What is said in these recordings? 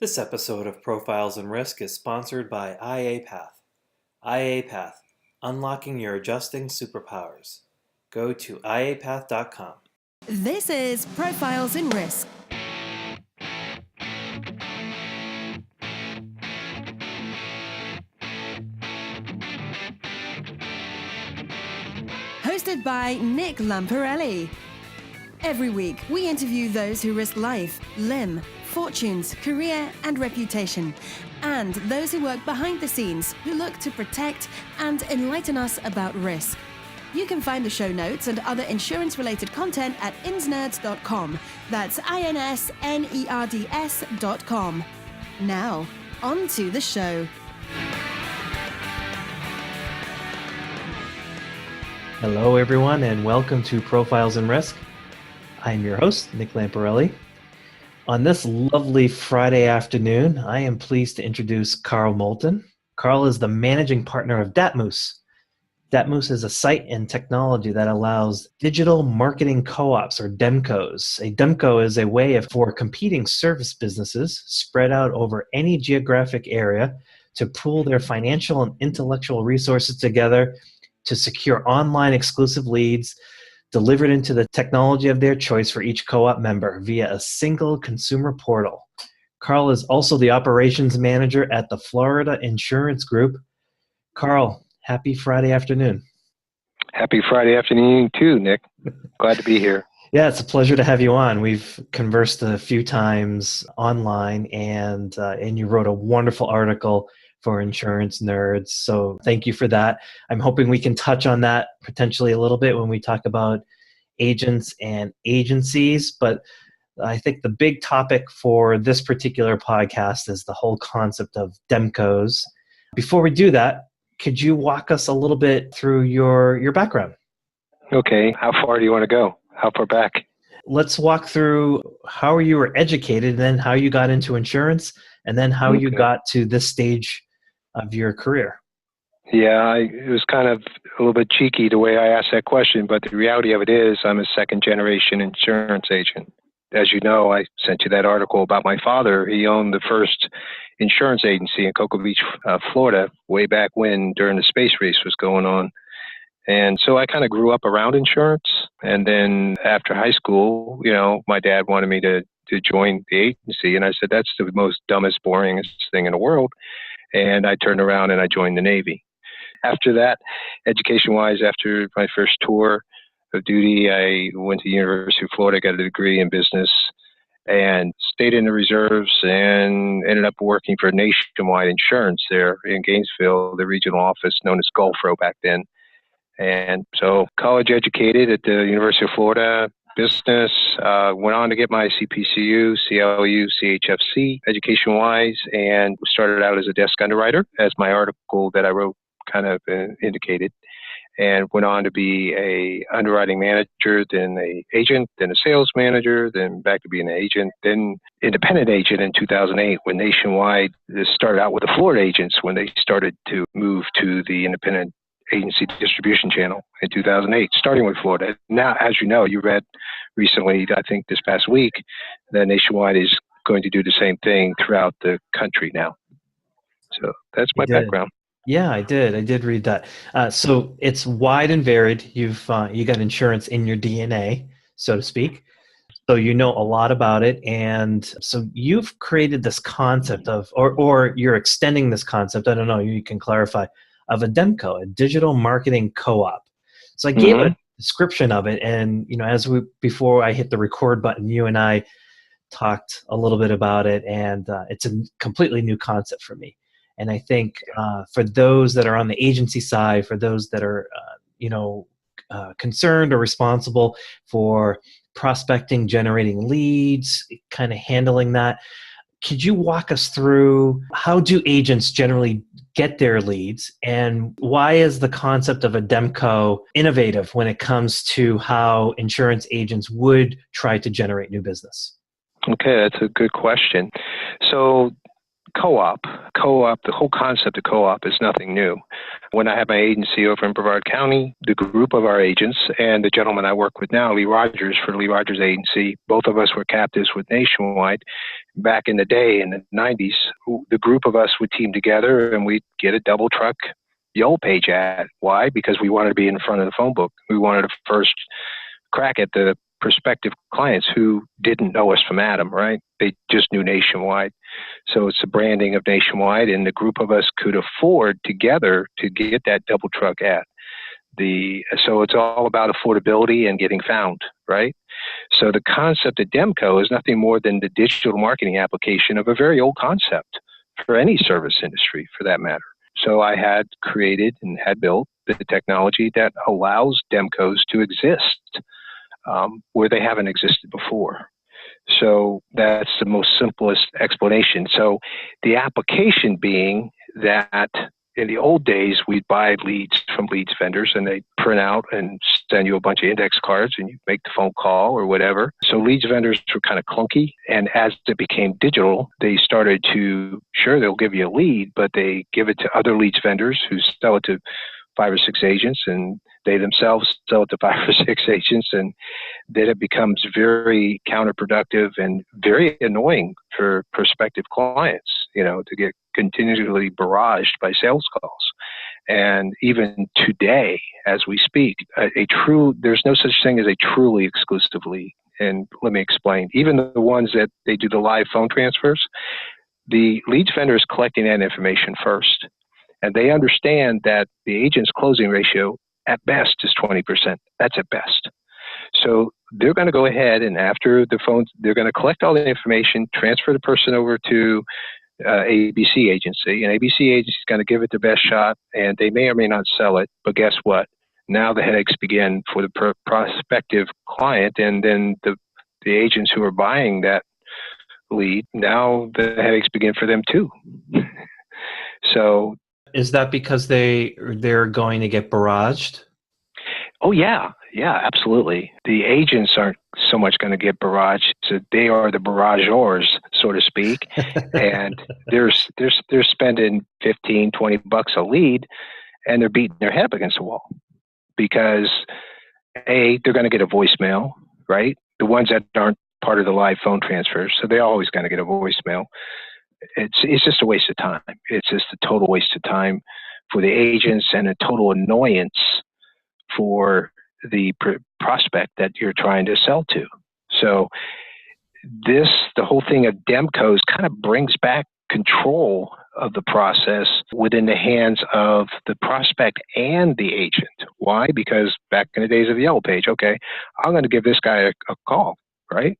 This episode of Profiles in Risk is sponsored by IA Path, unlocking your adjusting superpowers. Go to iapath.com. This is Profiles in Risk. Hosted by Nick Lamparelli. Every week, we interview those who risk life, limb, fortunes, career, and reputation, and those who work behind the scenes who look to protect and enlighten us about risk. You can find the show notes and other insurance-related content at insnerds.com. That's INSNERDS.com. Now, on to the show. Hello, everyone, and welcome to Profiles in Risk. I'm your host, Nick Lamparelli. On this lovely Friday afternoon, I am pleased to introduce Carl Moulton. Carl is the managing partner of datMoose. datMoose is a site and technology that allows digital marketing co-ops, or DMCOs. A DMCO is a way for competing service businesses spread out over any geographic area to pool their financial and intellectual resources together to secure online exclusive leads delivered into the technology of their choice for each co-op member via a single consumer portal. Carl is also the operations manager at the Florida Insurance Group. Carl, happy Friday afternoon. Happy Friday afternoon too, Nick. Glad to be here. Yeah, it's a pleasure to have you on. We've conversed a few times online, and you wrote a wonderful article for Insurance Nerds. So thank you for that. I'm hoping we can touch on that potentially a little bit when we talk about agents and agencies. But I think the big topic for this particular podcast is the whole concept of DMCOs. Before we do that, could you walk us a little bit through your background? Okay. How far do you want to go? How far back? Let's walk through how you were educated, and then how you got into insurance, and then how you got to this stage of your career. Yeah, it was kind of a little bit cheeky the way I asked that question, but the reality of it is I'm a second-generation insurance agent. As you know, I sent you that article about my father. He owned the first insurance agency in Cocoa Beach, Florida, way back when during the space race was going on. And so I kind of grew up around insurance. And then after high school, my dad wanted me to join the agency. And I said, that's the most dumbest, boringest thing in the world. And I turned around and I joined the Navy. After that, education-wise, after my first tour of duty, I went to the University of Florida, got a degree in business, and stayed in the reserves and ended up working for Nationwide Insurance there in Gainesville, the regional office known as Gulfro back then. And so college educated at the University of Florida, business, went on to get my CPCU, CLU, CHFC education-wise, and started out as a desk underwriter, as my article that I wrote kind of indicated, and went on to be a underwriting manager, then a agent, then a sales manager, then back to being an agent, then independent agent in 2008 when Nationwide started out with the Florida agents when they started to move to the independent agency distribution channel in 2008, starting with Florida. Now, as you know, you read recently, I think this past week, that Nationwide is going to do the same thing throughout the country now. So that's my background. Yeah, I did read that. So it's wide and varied. You got insurance in your DNA, so to speak. So you know a lot about it. And so you've created this concept of, or you're extending this concept, I don't know, you can clarify, of a DMCO, a digital marketing co-op. So I gave a description of it, and before I hit the record button, you and I talked a little bit about it, and it's a completely new concept for me. And I think for those that are on the agency side, for those that are concerned or responsible for prospecting, generating leads, kind of handling that, could you walk us through how do agents generally get their leads, and why is the concept of a DMCO innovative when it comes to how insurance agents would try to generate new business? Okay, that's a good question. So co-op, the whole concept of co-op is nothing new. When I had my agency over in Brevard County, the group of our agents and the gentleman I work with now, Lee Rogers, for Lee Rogers Agency, both of us were captives with Nationwide. Back in the day, in the 90s, the group of us would team together and we'd get a double truck Yellow Page ad. Why? Because we wanted to be in front of the phone book. We wanted to first crack at the prospective clients who didn't know us from Adam, right? They just knew Nationwide. So it's the branding of Nationwide, and the group of us could afford together to get that double truck ad. So it's all about affordability and getting found, right? So the concept of Ademco is nothing more than the digital marketing application of a very old concept for any service industry, for that matter. So I had created and had built the technology that allows DMCOs to exist where they haven't existed before. So that's the most simplest explanation. So the application being that in the old days, we'd buy leads from leads vendors and they'd print out and send you a bunch of index cards and you make the phone call or whatever. So leads vendors were kind of clunky. And as it became digital, they started to, sure, they'll give you a lead, but they give it to other leads vendors who sell it to 5 or 6 agents, and they themselves sell it to 5 or 6 agents, and then it becomes very counterproductive and very annoying for prospective clients, to get continually barraged by sales calls. And even today, as we speak, there's no such thing as a truly exclusive lead. And let me explain. Even the ones that they do the live phone transfers, the leads vendor is collecting that information first. And they understand that the agent's closing ratio at best is 20%. That's at best. So they're going to go ahead and after the phone, they're going to collect all the information, transfer the person over to ABC agency. And ABC agency is going to give it the best shot, and they may or may not sell it. But guess what? Now the headaches begin for the prospective client, and then the agents who are buying that lead, now the headaches begin for them too. So is that because they're going to get barraged? Oh, yeah. Yeah, absolutely. The agents aren't so much going to get barraged. So they are the barrageurs, so to speak. And they're spending $15, $20 a lead, and they're beating their head up against the wall because, A, they're going to get a voicemail, right? The ones that aren't part of the live phone transfers, so they're always going to get a voicemail. It's just a waste of time. It's just a total waste of time for the agents and a total annoyance for the prospect that you're trying to sell to. So the whole thing of DMCOs kind of brings back control of the process within the hands of the prospect and the agent. Why? Because back in the days of the Yellow Page, okay, I'm going to give this guy a call, right?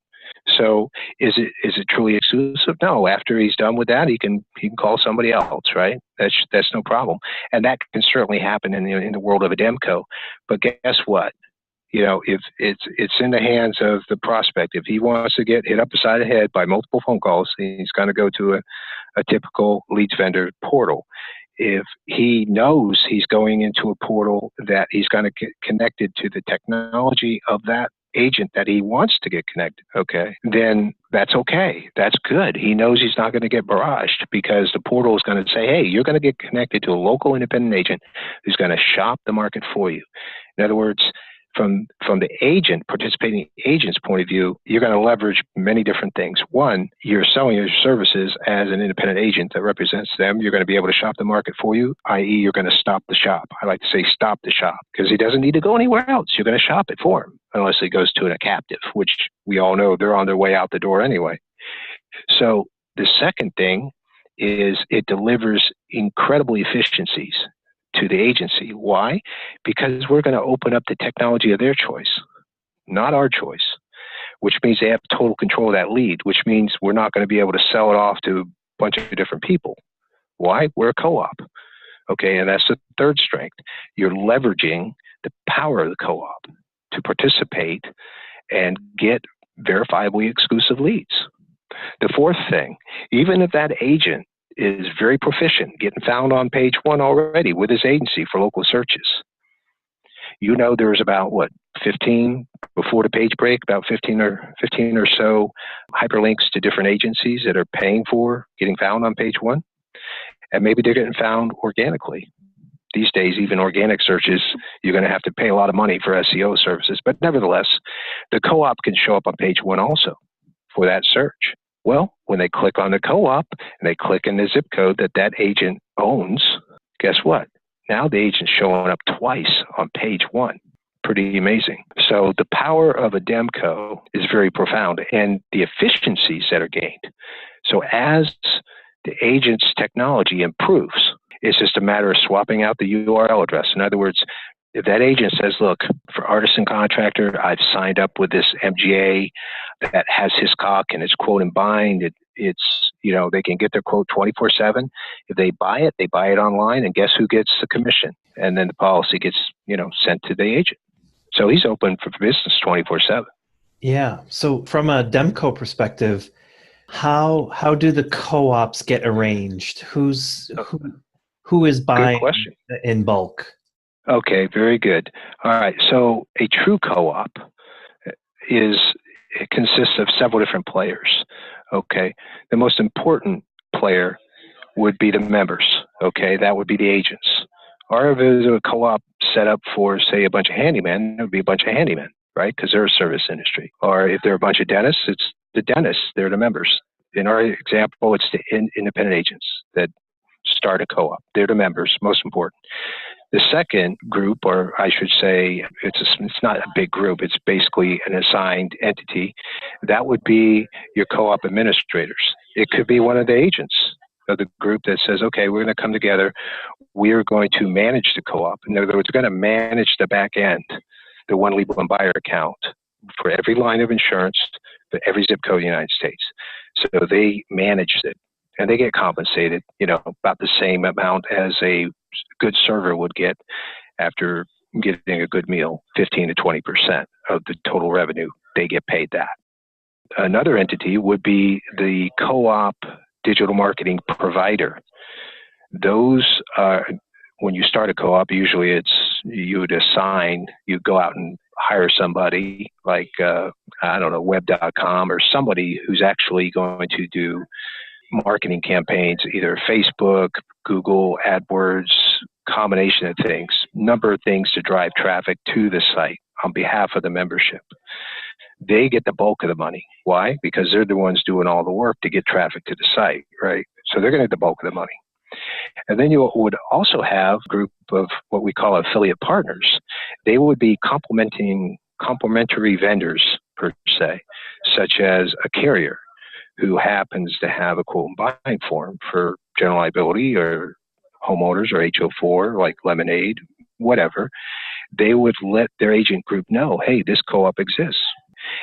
So is it truly exclusive? No. After he's done with that, he can call somebody else, right? That's no problem, and that can certainly happen in the world of Ademco. But guess what? If it's in the hands of the prospect, if he wants to get hit up the side of the head by multiple phone calls, he's going to go to a typical leads vendor portal. If he knows he's going into a portal that he's going to get connected to the technology of that agent that he wants to get connected, okay, then that's okay. That's good. He knows he's not going to get barraged because the portal is going to say, hey, you're going to get connected to a local independent agent who's going to shop the market for you. In other words, from the participating agent's point of view, you're going to leverage many different things. One, you're selling your services as an independent agent that represents them. You're going to be able to shop the market for you, i.e. you're going to stop the shop. I like to say stop the shop because he doesn't need to go anywhere else. You're going to shop it for him unless he goes to a captive, which we all know they're on their way out the door anyway. So the second thing is it delivers incredible efficiencies to the agency. Why? Because we're going to open up the technology of their choice, not our choice, which means they have total control of that lead, which means we're not going to be able to sell it off to a bunch of different people. Why? We're a co-op. Okay, and that's the third strength. You're leveraging the power of the co-op to participate and get verifiably exclusive leads. The fourth thing, even if that agent is very proficient, getting found on page 1 already with his agency for local searches, You know, there's about 15 before the page break, about 15 or so hyperlinks to different agencies that are paying for getting found on page one. And maybe they're getting found organically. These days, even organic searches, you're going to have to pay a lot of money for SEO services. But nevertheless, the co-op can show up on page one also for that search. Well, when they click on the co-op and they click in the zip code that agent owns, guess what? Now the agent's showing up twice on page one. Pretty amazing. So the power of Ademco is very profound, and the efficiencies that are gained. So as the agent's technology improves, it's just a matter of swapping out the URL address. In other words, if that agent says, look, for artisan contractor, I've signed up with this MGA that has Hiscox and it's quote and bind. It's, they can get their quote 24/7. If they buy it online, and guess who gets the commission? And then the policy gets, sent to the agent. So he's open for business 24/7. Yeah. So from a Ademco perspective, how do the co-ops get arranged? Who is buying in bulk? Okay, very good. All right, so a true co-op consists of several different players. Okay, the most important player would be the members. Okay, that would be the agents. Or if it was a co-op set up for, say, a bunch of handymen, it would be a bunch of handymen, right? Because they're a service industry. Or if they're a bunch of dentists, it's the dentists. They're the members. In our example, it's the independent agents that start a co-op. They're the members, most important. The second group, or I should say, it's not a big group, it's basically an assigned entity. That would be your co-op administrators. It could be one of the agents of the group that says, okay, we're going to come together. We're going to manage the co-op. In other words, we're going to manage the back end, the one legal and buyer account for every line of insurance, for every zip code in the United States. So they manage it. And they get compensated, about the same amount as a good server would get after getting a good meal, 15 to 20% of the total revenue. They get paid that. Another entity would be the co-op digital marketing provider. Those are, when you start a co-op, usually you go out and hire somebody like, web.com or somebody who's actually going to do marketing campaigns, either Facebook, Google, AdWords, combination of things, number of things to drive traffic to the site on behalf of the membership. They get the bulk of the money. Why? Because they're the ones doing all the work to get traffic to the site, right? So they're going to get the bulk of the money. And then you would also have a group of what we call affiliate partners. They would be complementary vendors, per se, such as a carrier who happens to have a quote and bind form for general liability or homeowners or HO4, like Lemonade, whatever. They would let their agent group know, hey, this co-op exists.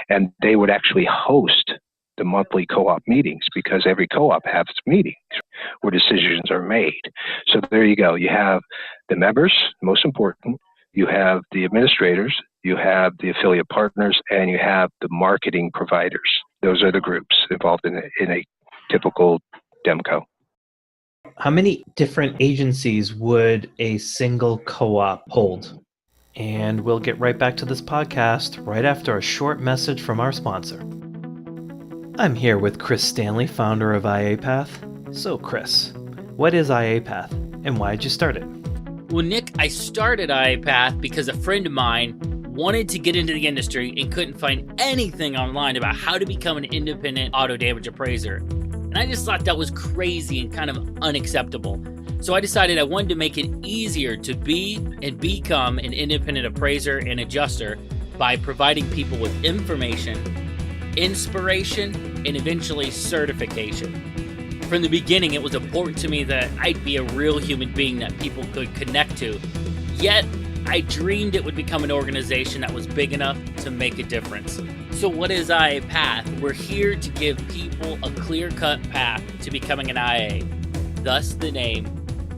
And they would actually host the monthly co-op meetings, because every co-op has meetings where decisions are made. So there you go. You have the members, most important. You have the administrators, you have the affiliate partners, and you have the marketing providers. Those are the groups involved in a typical Ademco. How many different agencies would a single co-op hold? And we'll get right back to this podcast right after a short message from our sponsor. I'm here with Chris Stanley, founder of IAPath. So Chris, what is IAPath and why did you start it? Well, Nick, I started IAPath because a friend of mine wanted to get into the industry and couldn't find anything online about how to become an independent auto damage appraiser. And I just thought that was crazy and kind of unacceptable. So I decided I wanted to make it easier to be and become an independent appraiser and adjuster by providing people with information, inspiration, and eventually certification. From the beginning, it was important to me that I'd be a real human being that people could connect to. Yet, I dreamed it would become an organization that was big enough to make a difference. So what is IAPath? We're here to give people a clear-cut path to becoming an IA. Thus the name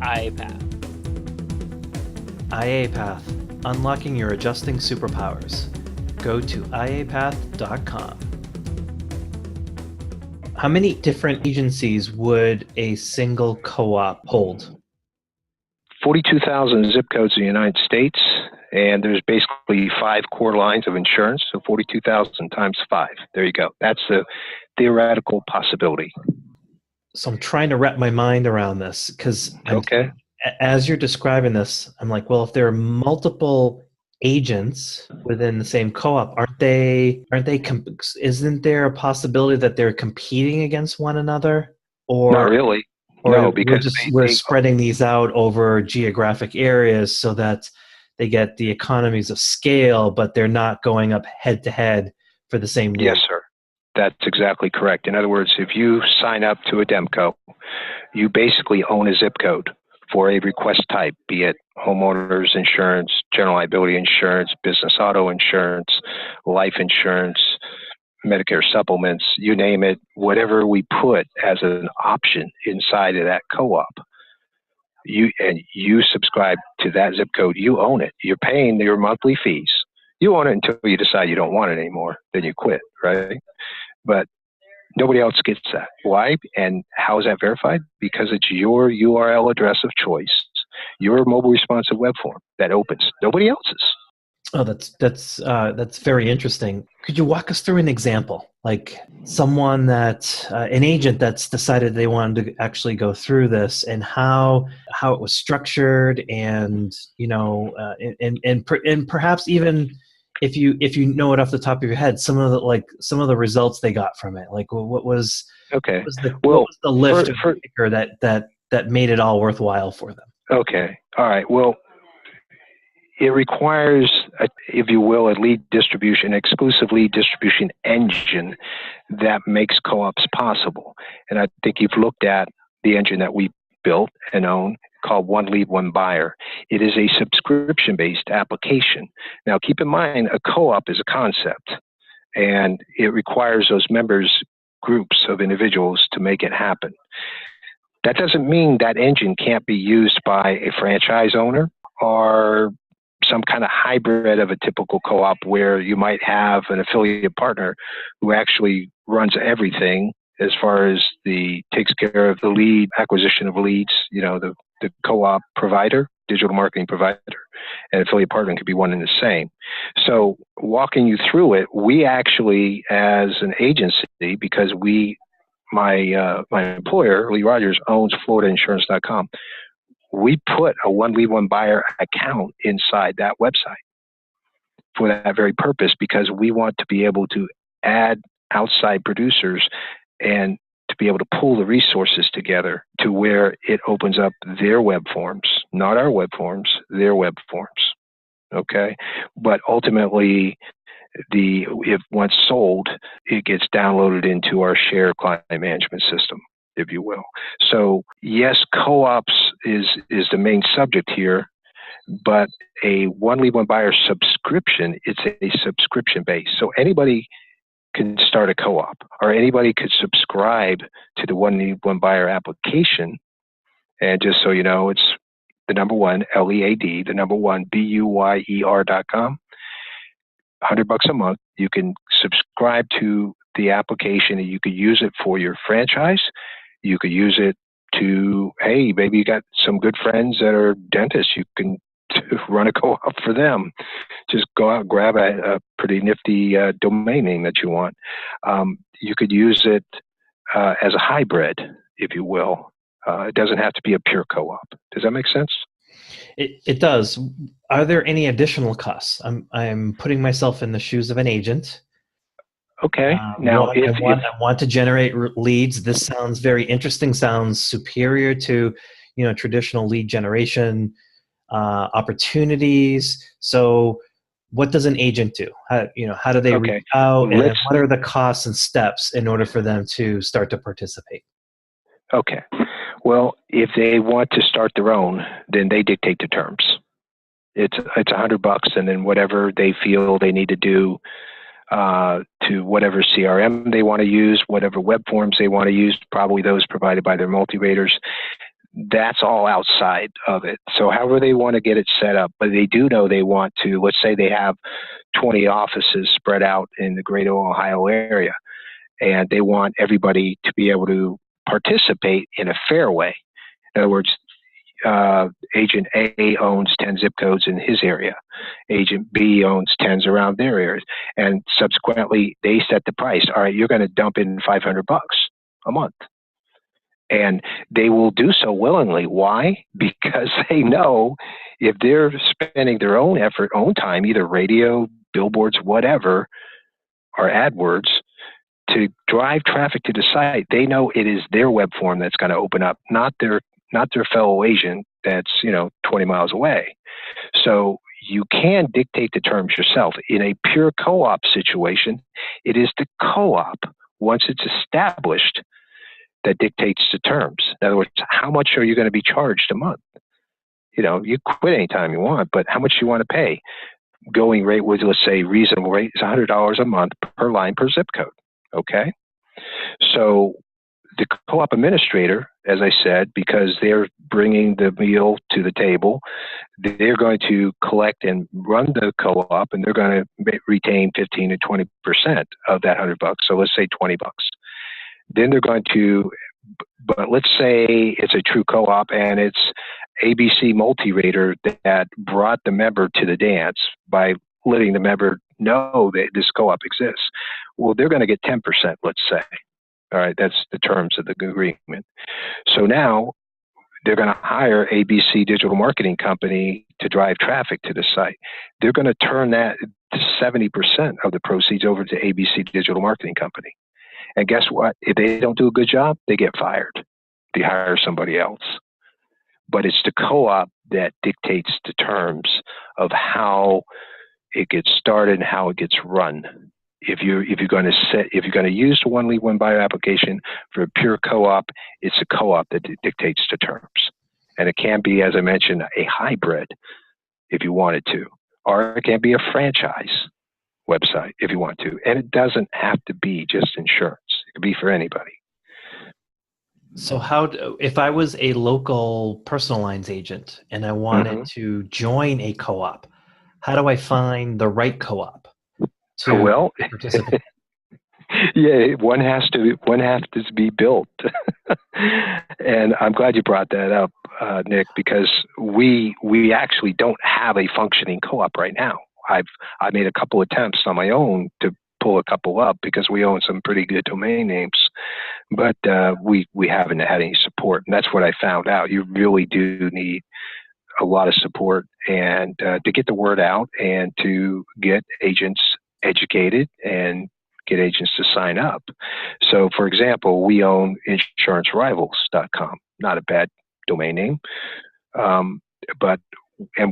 IAPath. IAPath, unlocking your adjusting superpowers. Go to iapath.com. How many different agencies would a single co-op hold? 42,000 zip codes in the United States, and there's basically 5 core lines of insurance. So 42,000 times 5. There you go. That's the theoretical possibility. So I'm trying to wrap my mind around this because Okay. as you're describing this, I'm like, well, if there are multiple agents within the same co-op, isn't there a possibility that they're competing against one another? Or Not really. Or No, because we're spreading these out over geographic areas so that they get the economies of scale, but they're not going up head to head for the same need. Yes, sir. That's exactly correct. In other words, if you sign up to Ademco, you basically own a zip code for a request type, be it homeowners insurance, general liability insurance, business auto insurance, life insurance, Medicare supplements, you name it, whatever we put as an option inside of that co-op, you subscribe to that zip code, you own it. You're paying your monthly fees. You own it until you decide you don't want it anymore. Then you quit, right? But nobody else gets that. Why? And how is that verified? Because it's your URL address of choice, your mobile responsive web form that opens. Nobody else's. Oh, that's very interesting. Could you walk us through an example, like someone an agent that's decided they wanted to actually go through this, and how it was structured, and and perhaps even if you know it off the top of your head, some of the results they got from it, like what was the lift that made it all worthwhile for them? Okay, all right, well. It requires, if you will, an exclusive lead distribution engine that makes co-ops possible. And I think you've looked at the engine that we built and own called One Lead, One Buyer. It is a subscription-based application. Now, keep in mind, a co-op is a concept, and it requires those members, groups of individuals to make it happen. That doesn't mean that engine can't be used by a franchise owner or some kind of hybrid of a typical co-op where you might have an affiliate partner who actually runs everything as far as takes care of the lead acquisition of leads, the co-op provider, digital marketing provider, and affiliate partner could be one and the same. So walking you through it, we actually, as an agency, because my employer, Lee Rogers, owns FloridaInsurance.com. We put a One Lead, One Buyer account inside that website for that very purpose, because we want to be able to add outside producers and to be able to pull the resources together to where it opens up their web forms, not our web forms, their web forms. Okay. But ultimately, if once sold, it gets downloaded into our shared client management system, if you will. So yes, co-ops is the main subject here, but a One Lead, One Buyer subscription, it's a subscription base. So anybody can start a co-op, or anybody could subscribe to the One Lead, One Buyer application. And just so you know, it's the number one, LEAD, the number one, BUYER.com. $100 a month. You can subscribe to the application, and you could use it for your franchise. You could use it to, hey, maybe you got some good friends that are dentists. You can run a co-op for them. Just go out and grab a pretty nifty domain name that you want. You could use it as a hybrid, if you will. It doesn't have to be a pure co-op. Does that make sense? It does. Are there any additional costs? I'm putting myself in the shoes of an agent. Okay. Now, I want to generate leads. This sounds very interesting. Sounds superior to, traditional lead generation opportunities. So, what does an agent do? How do they reach out? And what are the costs and steps in order for them to start to participate? Okay. Well, if they want to start their own, then they dictate the terms. It's $100, and then whatever they feel they need to do to whatever CRM they want to use, whatever web forms they want to use, probably those provided by their multi-raters. That's all outside of it. So however they want to get it set up, but they do know they want to, let's say they have 20 offices spread out in the greater Ohio area, and they want everybody to be able to participate in a fair way. In other words, Agent A owns 10 zip codes in his area. Agent B owns 10s around their areas. And subsequently, they set the price. All right, you're going to dump in $500 a month. And they will do so willingly. Why? Because they know if they're spending their own effort, own time, either radio, billboards, whatever, or AdWords, to drive traffic to the site, they know it is their web form that's going to open up, not their fellow agent that's 20 miles away. So you can dictate the terms yourself. In a pure co-op situation, it is the co-op, once it's established, that dictates the terms. In other words, how much are you going to be charged a month? You quit anytime you want, but how much you want to pay? Going rate was, let's say, reasonable rate is $100 a month per line per zip code. Okay. So the co-op administrator, as I said, because they're bringing the meal to the table, they're going to collect and run the co-op, and they're going to retain 15 to 20% of that $100. So let's say $20. Then they're going to, but let's say it's a true co-op and it's ABC Multi-Rater that brought the member to the dance by letting the member know that this co-op exists. Well, they're going to get 10%, let's say. All right, that's the terms of the agreement. So now they're going to hire ABC Digital Marketing Company to drive traffic to the site. They're going to turn that to 70% of the proceeds over to ABC Digital Marketing Company. And guess what? If they don't do a good job, they get fired. They hire somebody else. But it's the co-op that dictates the terms of how it gets started and how it gets run. If you're going to use the one lead, one buyer application for a pure co-op, it's a co-op that dictates the terms. And it can be, as I mentioned, a hybrid if you wanted to, or it can be a franchise website if you want to. And it doesn't have to be just insurance. It could be for anybody. So if I was a local personal lines agent and I wanted to join a co-op, how do I find the right co-op to participate? Yeah, one has to be built. And I'm glad you brought that up, Nick, because we actually don't have a functioning co-op right now. I made a couple attempts on my own to pull a couple up because we own some pretty good domain names, but we haven't had any support. And that's what I found out. You really do need a lot of support and to get the word out and to get agents educated and get agents to sign up. So, for example, we own insurancerivals.com. Not a bad domain name, and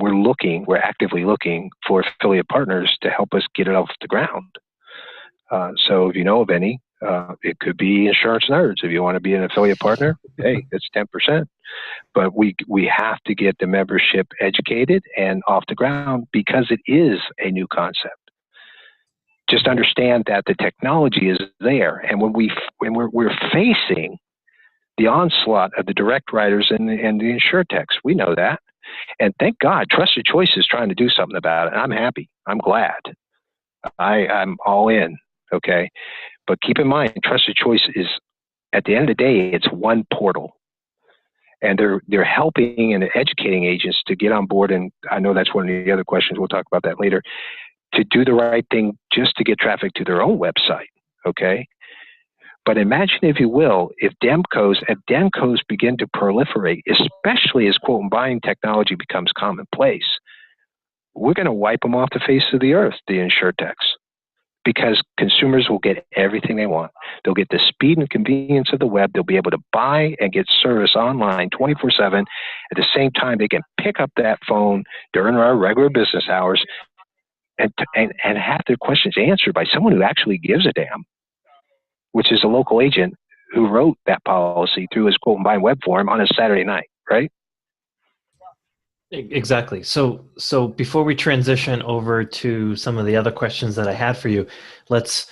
we're actively looking for affiliate partners to help us get it off the ground. So if you know of any, it could be Insurance Nerds. If you want to be an affiliate partner, hey, it's 10%. But we have to get the membership educated and off the ground because it is a new concept. Just understand that the technology is there, and when we're facing the onslaught of the direct writers and the insurtechs, we know that. And thank God, Trusted Choice is trying to do something about it. I'm happy. I'm glad. I'm all in. Okay. But keep in mind, Trusted Choice is, at the end of the day, it's one portal. And they're helping and educating agents to get on board. And I know that's one of the other questions. We'll talk about that later. To do the right thing just to get traffic to their own website. Okay. But imagine, if you will, if DMCOs begin to proliferate, especially as quote and buying technology becomes commonplace, we're going to wipe them off the face of the earth, the insurtechs, because consumers will get everything they want. They'll get the speed and convenience of the web. They'll be able to buy and get service online 24/7. At the same time, they can pick up that phone during our regular business hours and have their questions answered by someone who actually gives a damn, which is a local agent who wrote that policy through his quote and bind web form on a Saturday night, right? Exactly. So before we transition over to some of the other questions that I had for you, this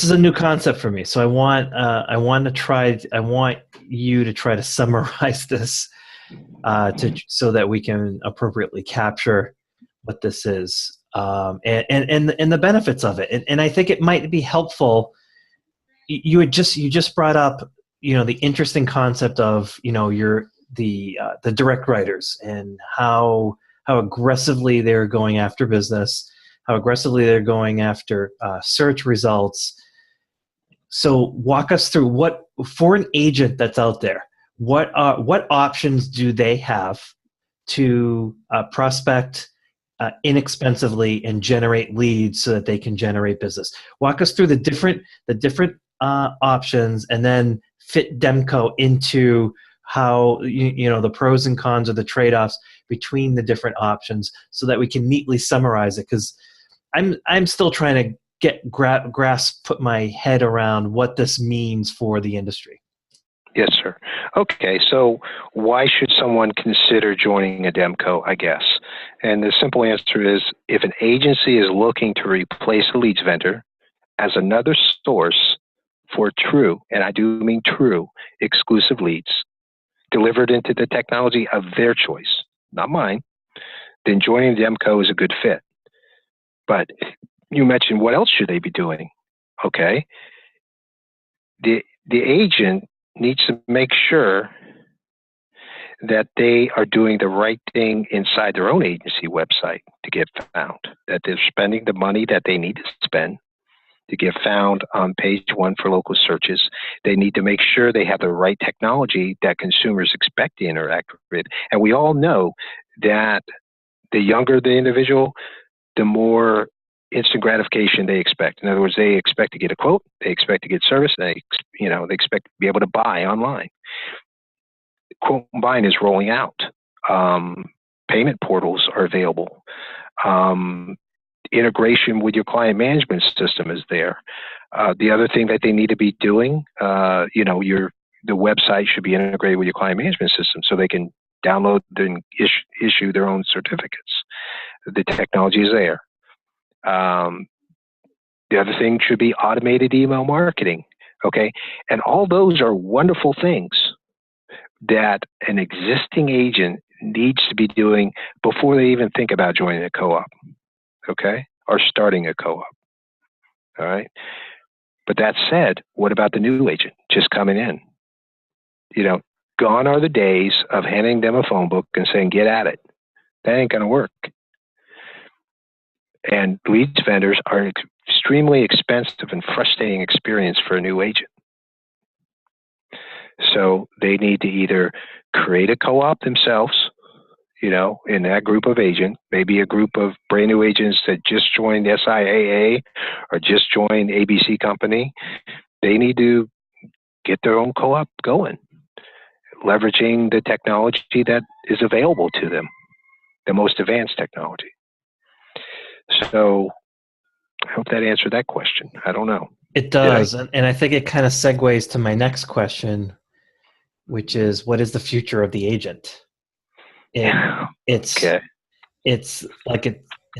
is a new concept for me. So I want you to try to summarize this so that we can appropriately capture what this is and the benefits of it. And I think it might be helpful. You just brought up, the interesting concept of, the direct writers and how aggressively they're going after business, how aggressively they're going after search results. So walk us through what, for an agent that's out there, what options do they have to prospect inexpensively and generate leads so that they can generate business? Walk us through the different options, and then fit Ademco into how you know the pros and cons or the trade-offs between the different options, so that we can neatly summarize it. Because I'm still trying to put my head around what this means for the industry. Yes, sir. Okay, so why should someone consider joining Ademco, I guess? And the simple answer is, if an agency is looking to replace a leads vendor as another source for true, and I do mean true, exclusive leads, delivered into the technology of their choice, not mine, then joining Ademco is a good fit. But you mentioned, what else should they be doing? Okay. The agent needs to make sure that they are doing the right thing inside their own agency website to get found, that they're spending the money that they need to spend to get found on page one for local searches. They need to make sure they have the right technology that consumers expect to interact with. And we all know that the younger the individual, the more instant gratification they expect. In other words, they expect to get a quote, they expect to get service, they expect to be able to buy online. Quote and buying is rolling out. Payment portals are available. Integration with your client management system is there. The other thing that they need to be doing, the website should be integrated with your client management system so they can download and issue their own certificates. The technology is there. The other thing should be automated email marketing. Okay. And all those are wonderful things that an existing agent needs to be doing before they even think about joining a co-op. Okay. Or starting a co-op. All right. But that said, what about the new agent just coming in? Gone are the days of handing them a phone book and saying, get at it. That ain't going to work. And leads vendors are an extremely expensive and frustrating experience for a new agent. So they need to either create a co-op themselves, in that group of agents, maybe a group of brand new agents that just joined SIAA or just joined ABC company. They need to get their own co-op going, leveraging the technology that is available to them, the most advanced technology. So I hope that answered that question. I don't know. It does. And I think it kind of segues to my next question, which is, what is the future of the agent? It's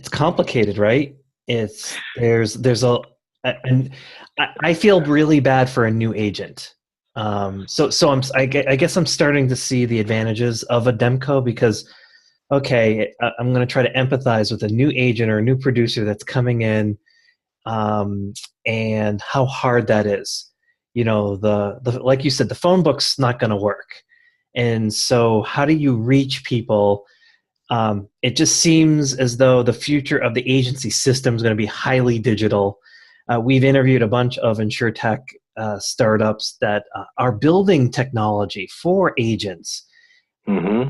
complicated, right? I feel really bad for a new agent. I guess I'm starting to see the advantages of Ademco, because okay, I'm going to try to empathize with a new agent or a new producer that's coming in, and how hard that is. Like you said, the phone book's not going to work. And so how do you reach people? It just seems as though the future of the agency system is going to be highly digital. We've interviewed a bunch of InsurTech startups that are building technology for agents. Mm-hmm.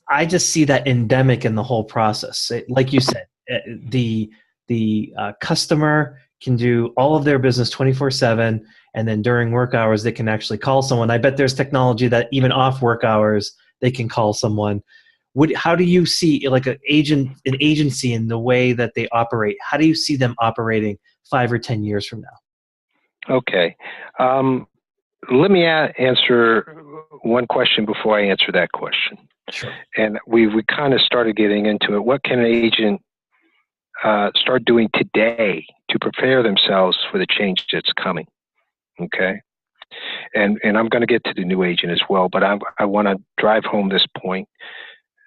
I just see that endemic in the whole process. Like you said, the customer can do all of their business 24/7, and then during work hours they can actually call someone. I bet there's technology that even off work hours they can call someone. How do you see an agency in the way that they operate? How do you see them operating 5 or 10 years from now? Okay. Let me answer one question before I answer that question. Sure. And we kind of started getting into it. What can an agent start doing today to prepare themselves for the change that's coming? Okay. And I'm going to get to the new agent as well, but I want to drive home this point.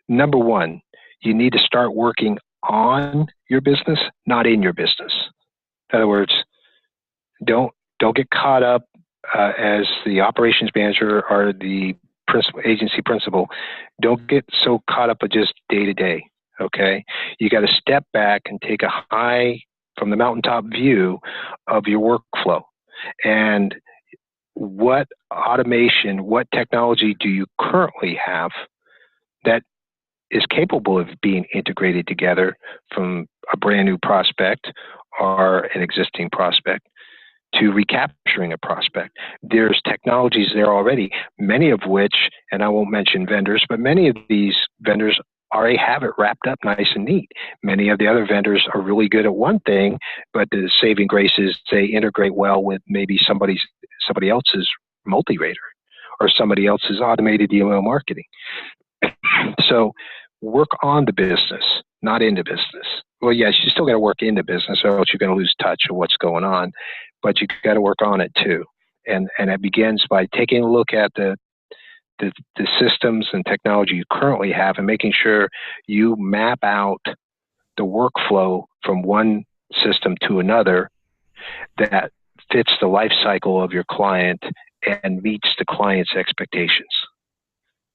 Number one, you need to start working on your business, not in your business. In other words, don't get caught up as the operations manager or the agency principal, don't get so caught up with just day to day. Okay, you got to step back and take a high from the mountaintop view of your workflow, and what automation, what technology do you currently have that is capable of being integrated together from a brand new prospect or an existing prospect to recapturing a prospect. There's technologies there already, many of which, and I won't mention vendors, but many of these vendors already have it wrapped up nice and neat. Many of the other vendors are really good at one thing, but the saving grace is they integrate well with maybe somebody else's multi-rater or somebody else's automated email marketing. So work on the business, not in the business. Well, yes, you still got to work in the business, or else you're going to lose touch of what's going on, but you got to work on it too. And it begins by taking a look at the systems and technology you currently have and making sure you map out the workflow from one system to another that fits the life cycle of your client and meets the client's expectations.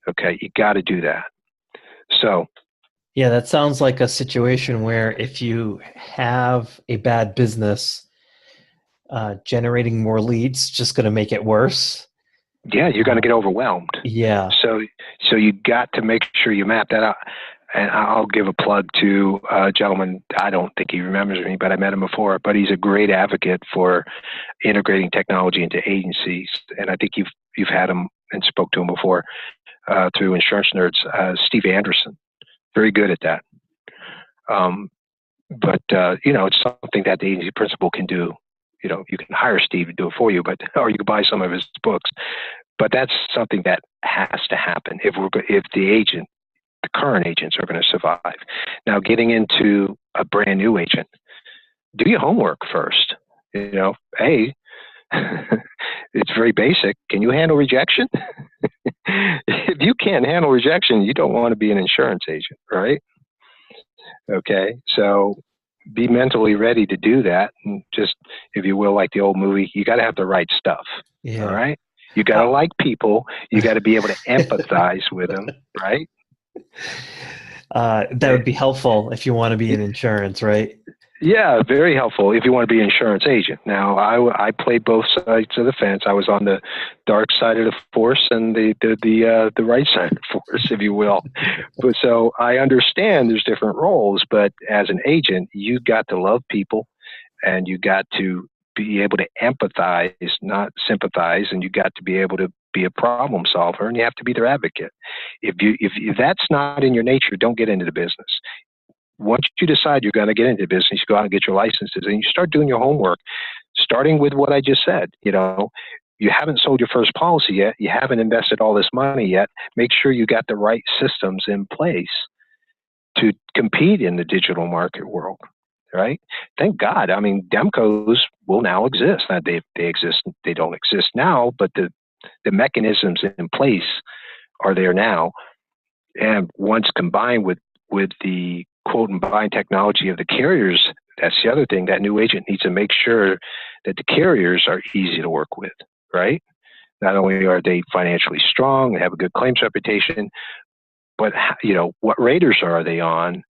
Okay, you got to do that. So, yeah, that sounds like a situation where if you have a bad business, generating more leads just going to make it worse. Yeah, you're going to get overwhelmed. Yeah. So you got to make sure you map that out. And I'll give a plug to a gentleman. I don't think he remembers me, but I met him before. But he's a great advocate for integrating technology into agencies. And I think you've had him and spoke to him before through Insurance Nerds. Steve Anderson, very good at that. But it's something that the agency principal can do. You can hire Steve to do it for you, or you can buy some of his books. But that's something that has to happen if the current agents are going to survive. Now, getting into a brand new agent, do your homework first. Hey, it's very basic. Can you handle rejection? If you can't handle rejection, you don't want to be an insurance agent, right? Okay, so be mentally ready to do that. And just, if you will, like the old movie, you got to have the right stuff. Yeah. All right. You got to like people. You got to be able to empathize with them, right? That would be helpful if you want to be in insurance, right? Yeah, very helpful if you want to be an insurance agent. Now, I played both sides of the fence. I was on the dark side of the force and the right side of the force, if you will. But so I understand there's different roles, but as an agent, you got to love people, and you got to be able to empathize, not sympathize, and you got to be able to be a problem solver, and you have to be their advocate. If that's not in your nature, don't get into the business. Once you decide you're going to get into business, you go out and get your licenses, and you start doing your homework, starting with what I just said. You haven't sold your first policy yet. You haven't invested all this money yet. Make sure you got the right systems in place to compete in the digital market world, right? Thank God. I mean, DMCOs will now exist. Now, they exist. They don't exist now, but the mechanisms in place are there now. And once combined with the quote and bind technology of the carriers, that's the other thing. That new agent needs to make sure that the carriers are easy to work with, right? Not only are they financially strong, they have a good claims reputation, but what raters are they on?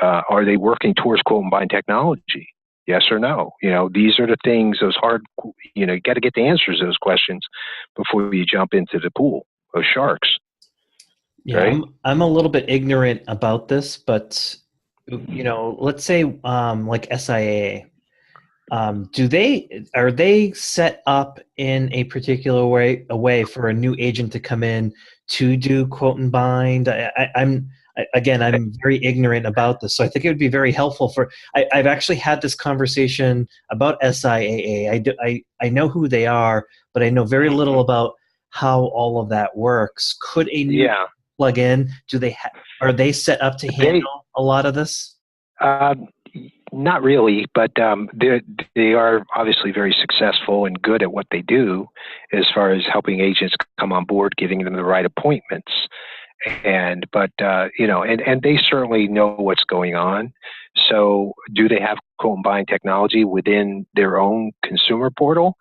Are they working towards quote and bind technology? Yes or no? These are the things, those hard, you got to get the answers to those questions before you jump into the pool of sharks. Yeah, right? I'm a little bit ignorant about this, but let's say like SIAA, are they set up in a particular way for a new agent to come in to do quote and bind? I'm very ignorant about this, so I think it would be very helpful I've actually had this conversation about SIAA. I know who they are, but I know very little about how all of that works. Could a new plug in? Are they set up to handle a lot of this? Not really, but they are obviously very successful and good at what they do as far as helping agents come on board, giving them the right appointments. And they certainly know what's going on. So do they have quote and bind technology within their own consumer portal?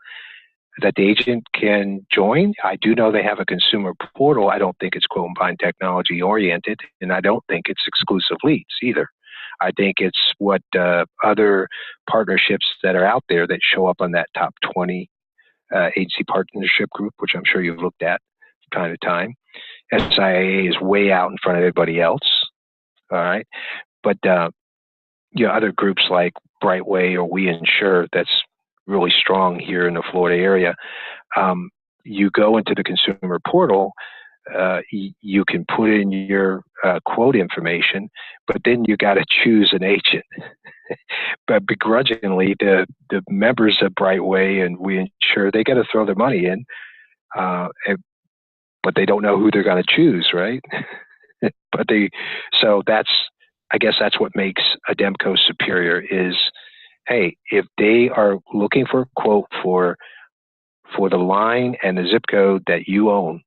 that the agent can join. I do know they have a consumer portal. I don't think it's quote and bind technology oriented, and I don't think it's exclusive leads either. I think it's what other partnerships that are out there that show up on that top 20 agency partnership group, which I'm sure you've looked at from time to time. SIAA is way out in front of everybody else. All right. But, other groups like Brightway or We Insure, that's really strong here in the Florida area. You go into the consumer portal, you can put in your quote information, but then you got to choose an agent. But begrudgingly, the members of Brightway and We Insure, they got to throw their money in, but they don't know who they're going to choose, right? I guess that's what makes Ademco superior is, hey, if they are looking for a quote for the line and the zip code that you own,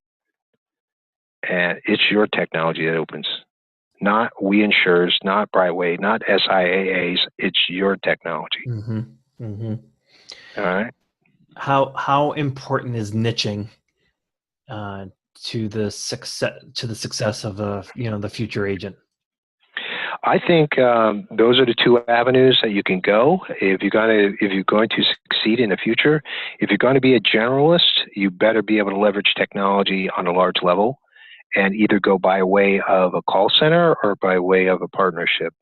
and it's your technology that opens, not We Insures, not Brightway, not SIAAs. It's your technology. Mm-hmm. Mm-hmm. All right. How important is niching to the success of the future agent? I think those are the two avenues that you can go if you're going to succeed in the future. If you're going to be a generalist, you better be able to leverage technology on a large level, and either go by way of a call center or by way of a partnership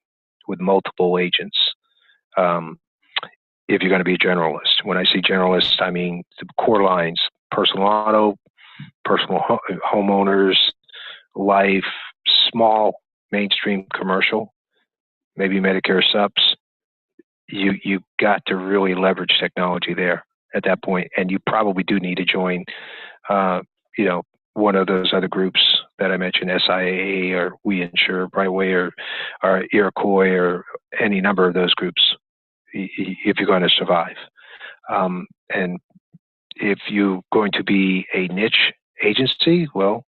with multiple agents. If you're going to be a generalist, when I say generalist, I mean the core lines: personal auto, personal homeowners, life, small mainstream commercial, maybe Medicare subs. You got to really leverage technology there at that point, and you probably do need to join, one of those other groups that I mentioned, SIAA or We Insure, Brightway or Iroquois, or any number of those groups, if you're going to survive. And if you're going to be a niche agency, well,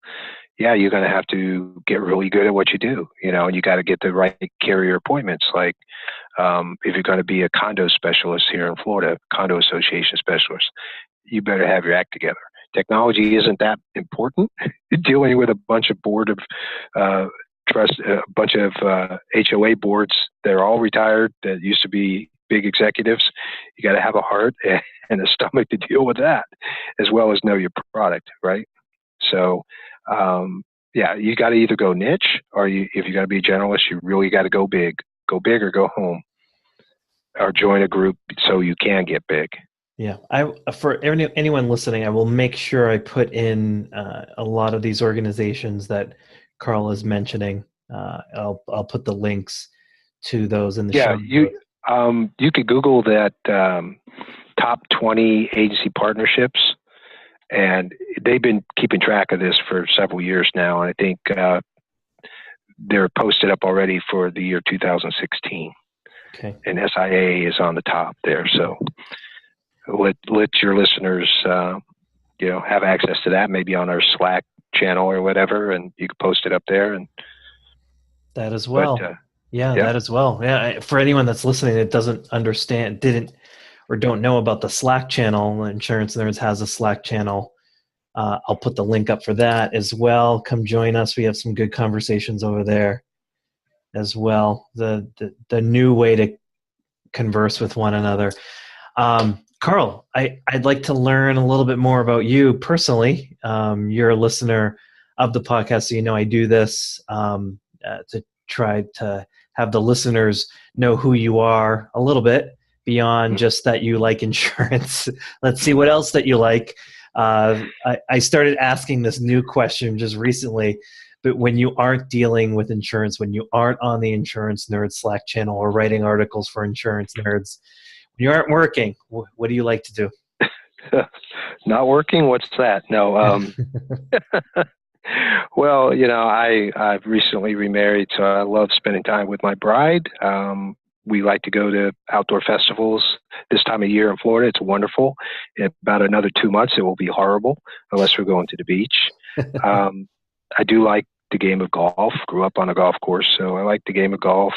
yeah, you're going to have to get really good at what you do, and you got to get the right carrier appointments. Like if you're going to be a condo specialist here in Florida, condo association specialist, you better have your act together. Technology isn't that important. Dealing with a bunch of board of trust, a bunch of HOA boards, they're all retired, that used to be big executives. You got to have a heart and a stomach to deal with that, as well as know your product, right? So, you got to either go niche, or if you're going to be a generalist, you really got to go big or go home, or join a group so you can get big. Yeah, for anyone listening, I will make sure I put in a lot of these organizations that Carl is mentioning. I'll put the links to those in the show notes. You could Google that top 20 agency partnerships, and they've been keeping track of this for several years now, and I think they're posted up already for the year 2016. Okay. And SIAA is on the top there, so let your listeners have access to that, maybe on our Slack channel or whatever, and you can post it up there. And that as well. That as well. Yeah, for anyone that's listening that don't know about the Slack channel, Insurance Nerds has a Slack channel. I'll put the link up for that as well. Come join us. We have some good conversations over there as well. The new way to converse with one another. Carl, I'd like to learn a little bit more about you personally. You're a listener of the podcast, so I do this to try to have the listeners know who you are a little bit beyond just that you like insurance. Let's see what else that you like. I started asking this new question just recently, but when you aren't dealing with insurance, when you aren't on the Insurance Nerds Slack channel or writing articles for Insurance Nerds, when you aren't working, what do you like to do? Not working? What's that? No. Well, I've recently remarried, so I love spending time with my bride. We like to go to outdoor festivals this time of year in Florida. It's wonderful. In about another 2 months, it will be horrible unless we're going to the beach. I do like the game of golf. Grew up on a golf course, so I like the game of golf.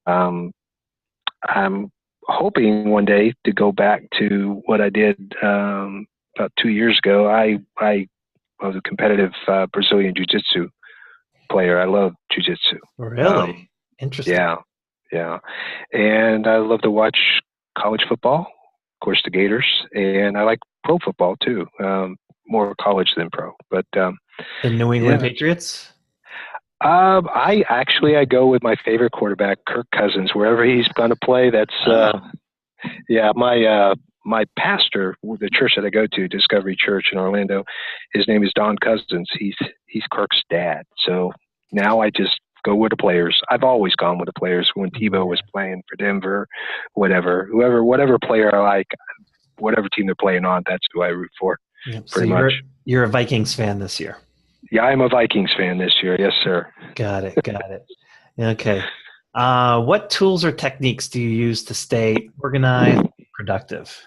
I'm hoping one day to go back to what I did about 2 years ago, I was a competitive Brazilian jiu-jitsu player. I love jiu-jitsu. Really? Interesting. Yeah. And I love to watch college football, of course, the Gators, and I like pro football too, more college than pro. But The New England Patriots? I go with my favorite quarterback, Kirk Cousins, wherever he's going to play. That's my pastor, the church that I go to, Discovery Church in Orlando. His name is Don Cousins. He's Kirk's dad. So now I just go with the players. I've always gone with the players. When Tebow was playing for Denver, whatever player I like, whatever team they're playing on, that's who I root for. Yep. Pretty much. You're a Vikings fan this year. Yeah, I'm a Vikings fan this year. Yes, sir. Got it. Okay. What tools or techniques do you use to stay organized and productive?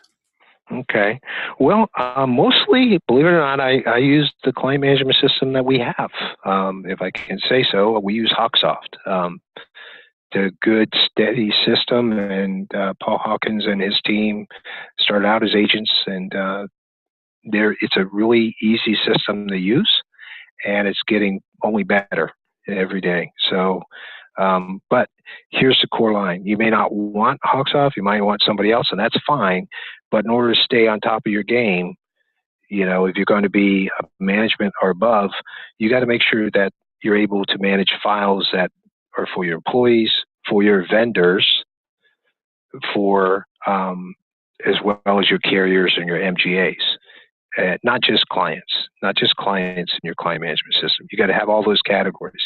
Okay. Well, mostly, believe it or not, I use the client management system that we have. If I can say so, we use HawkSoft. The good, steady system, and Paul Hawkins and his team started out as agents, and it's a really easy system to use, and it's getting only better every day. So, but here's the core line. You may not want HawkSoft, you might want somebody else, and that's fine. But in order to stay on top of your game, if you're going to be management or above, you got to make sure that you're able to manage files that are for your employees, for your vendors, for as well as your carriers and your MGAs. Not just clients in your client management system. You got to have all those categories.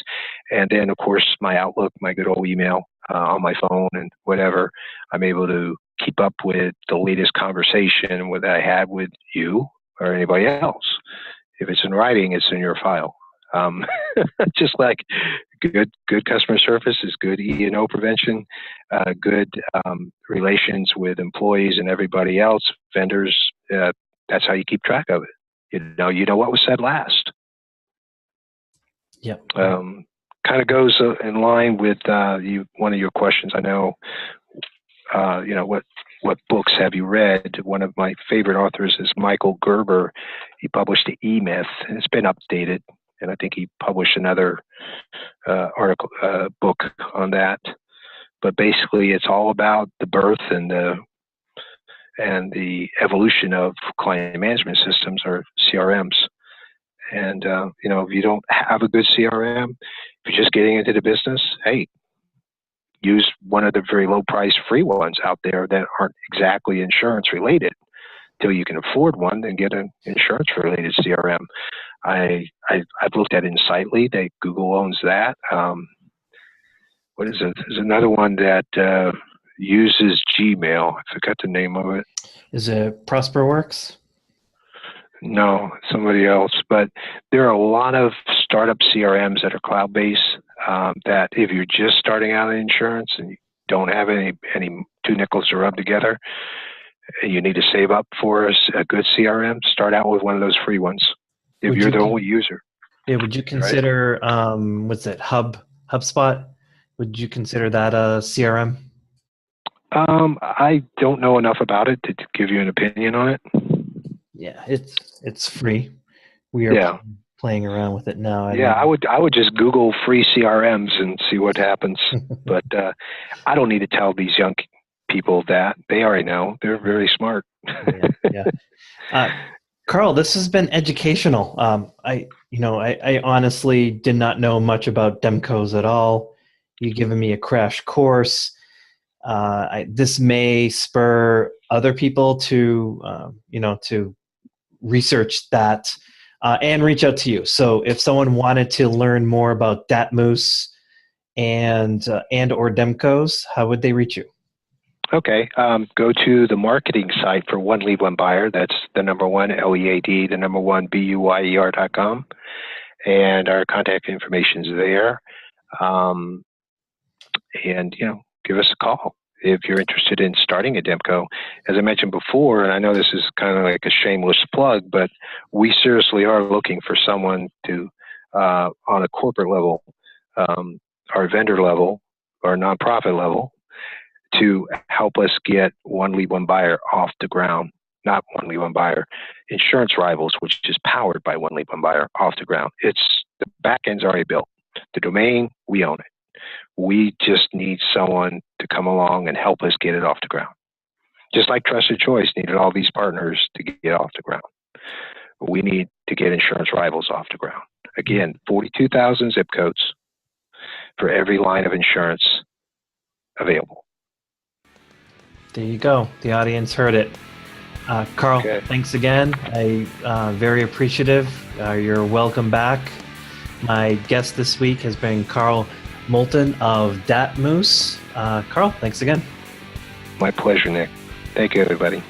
And then, of course, my Outlook, my good old email on my phone and whatever, I'm able to keep up with the latest conversation that I had with you or anybody else. If it's in writing, it's in your file. Just like good customer service is good E&O prevention, good relations with employees and everybody else, vendors. That's how you keep track of it. You know what was said last. Yep. Kind of goes in line with one of your questions. I know. What books have you read? One of my favorite authors is Michael Gerber. He published the E-Myth, and it's been updated. And I think he published another book on that. But basically, it's all about the birth and the evolution of client management systems or CRMs. And if you don't have a good CRM, if you're just getting into the business, hey, use one of the very low price free ones out there that aren't exactly insurance related. Till you can afford one, then get an insurance related CRM. I've looked at Insightly. Google owns that. What is it? There's another one that uses Gmail. I forgot the name of it. Is it Prosperworks? No, somebody else. But there are a lot of startup CRMs that are cloud-based that if you're just starting out in insurance and you don't have any two nickels to rub together, and you need to save up for a good CRM, start out with one of those free ones if you're the only user. Yeah, would you consider, what's it, HubSpot? Would you consider that a CRM? I don't know enough about it to give you an opinion on it. Yeah, it's free. We are playing around with it now. I would just Google free CRMs and see what happens. But I don't need to tell these young people that. They already know. They're very smart. Carl, this has been educational. I honestly did not know much about DMCOs at all. You've given me a crash course. This may spur other people to research that and reach out to you. So if someone wanted to learn more about datMoose and or DMCOs, how would they reach you? Okay. Go to the marketing site for One Lead, One Buyer. That's the number one, LEAD, the number one, BUYER.com. And our contact information is there. And give us a call if you're interested in starting a DMCO. As I mentioned before, and I know this is kind of like a shameless plug, but we seriously are looking for someone to, on a corporate level, our vendor level, or nonprofit level, to help us get One Lead, One Buyer off the ground. not One Lead One Buyer, Insurance Rivals, which is powered by One Lead One Buyer, off the ground. It's the back end's already built. The domain, we own it. We just need someone to come along and help us get it off the ground. Just like Trusted Choice needed all these partners to get off the ground. We need to get Insurance Rivals off the ground. Again, 42,000 zip codes for every line of insurance available. There you go. The audience heard it. Carl, Okay. Thanks again. Very appreciative. You're welcome back. My guest this week has been Carl Moulton of datMoose. Carl, thanks again. My pleasure, Nick. Thank you, everybody.